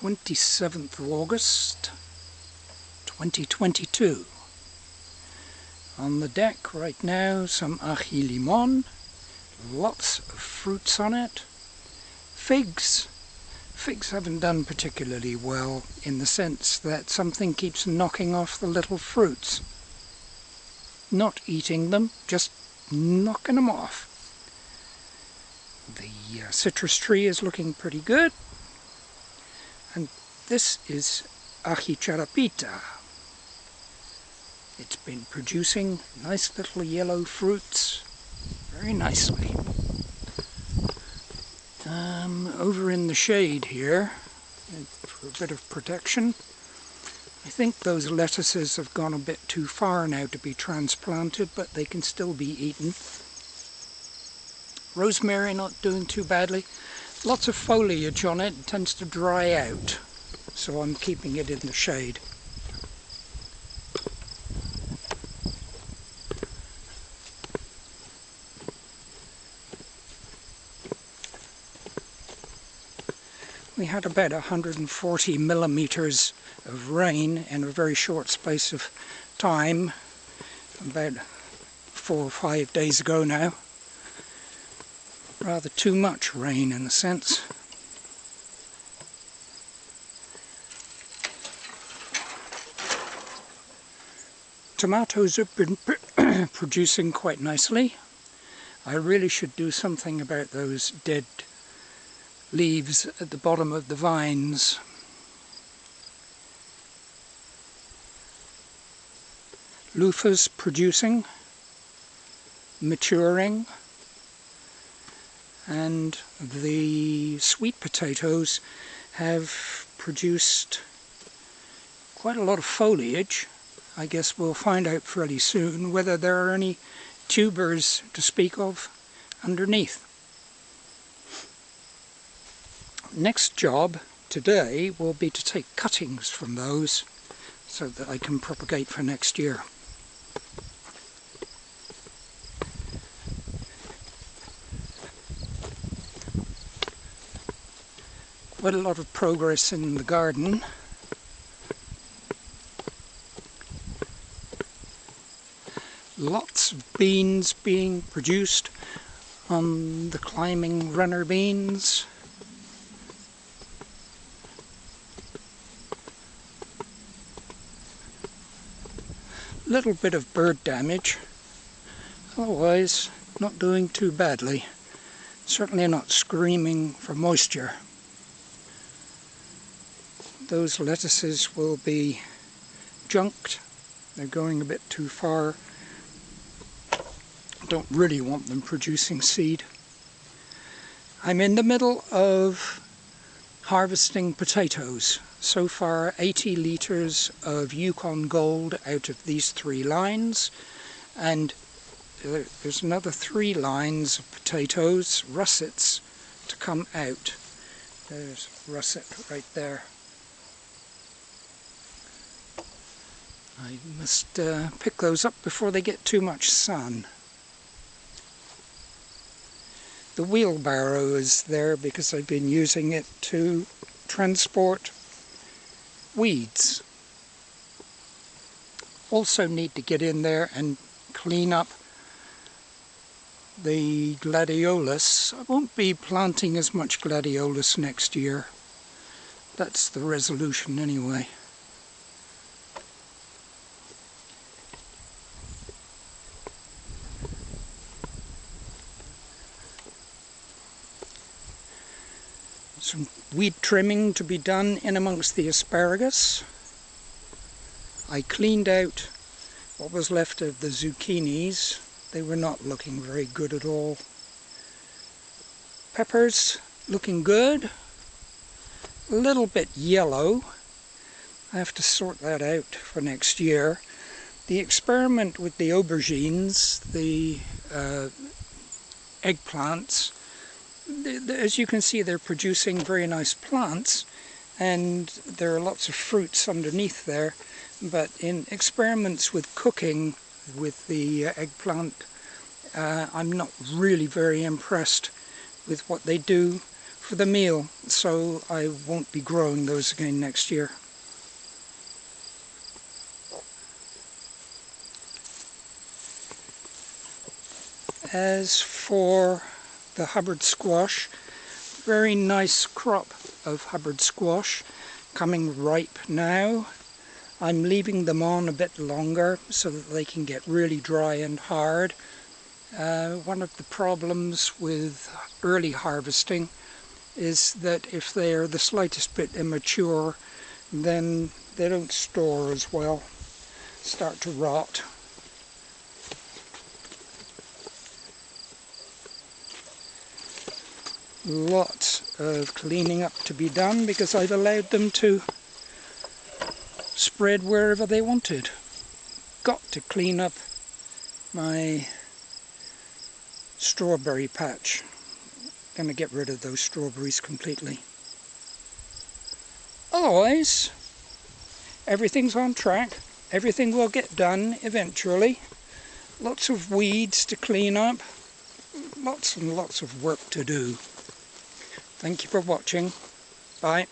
27th of August 2022. On the deck right now some ají limón, lots of fruits on it. Figs haven't done particularly well in the sense that something keeps knocking off the little fruits. Not eating them, just knocking them off. The citrus tree is looking pretty good. And this is ají charapita. It's been producing nice little yellow fruits very nicely. Over in the shade here, for a bit of protection, I think those lettuces have gone a bit too far now to be transplanted, but they can still be eaten. Rosemary not doing too badly. Lots of foliage on it, tends to dry out, so I'm keeping it in the shade. We had about 140 millimeters of rain in a very short space of time, about 4 or 5 days ago now. Rather too much rain in a sense. Tomatoes have been producing quite nicely. I really should do something about those dead leaves at the bottom of the vines. Loofah's producing, maturing, and the sweet potatoes have produced quite a lot of foliage. I guess we'll find out fairly soon whether there are any tubers to speak of underneath. Next job today will be to take cuttings from those so that I can propagate for next year. Quite a lot of progress in the garden. Lots of beans being produced on the climbing runner beans. Little bit of bird damage, otherwise not doing too badly. Certainly not screaming for moisture. Those lettuces will be junked. They're going a bit too far. I don't really want them producing seed. I'm in the middle of harvesting potatoes. So far 80 litres of Yukon Gold out of these 3 lines, and there's another 3 lines of potatoes, russets, to come out. There's russet right there. I must pick those up before they get too much sun. The wheelbarrow is there because I've been using it to transport weeds. Also need to get in there and clean up the gladiolus. I won't be planting as much gladiolus next year. That's the resolution anyway. Some weed trimming to be done in amongst the asparagus. I cleaned out what was left of the zucchinis. They were not looking very good at all. Peppers looking good. A little bit yellow. I have to sort that out for next year. The experiment with the aubergines, the eggplants, as you can see, they're producing very nice plants, and there are lots of fruits underneath there, but in experiments with cooking with the eggplant, I'm not really very impressed with what they do for the meal, so I won't be growing those again next year. As for the Hubbard squash, very nice crop of Hubbard squash coming ripe now. I'm leaving them on a bit longer so that they can get really dry and hard. One of the problems with early harvesting is that if they're the slightest bit immature, then they don't store as well, start to rot. Lots of cleaning up to be done because I've allowed them to spread wherever they wanted. Got to clean up my strawberry patch. Gonna get rid of those strawberries completely. Otherwise, everything's on track. Everything will get done eventually. Lots of weeds to clean up. Lots and lots of work to do. Thank you for watching. Bye.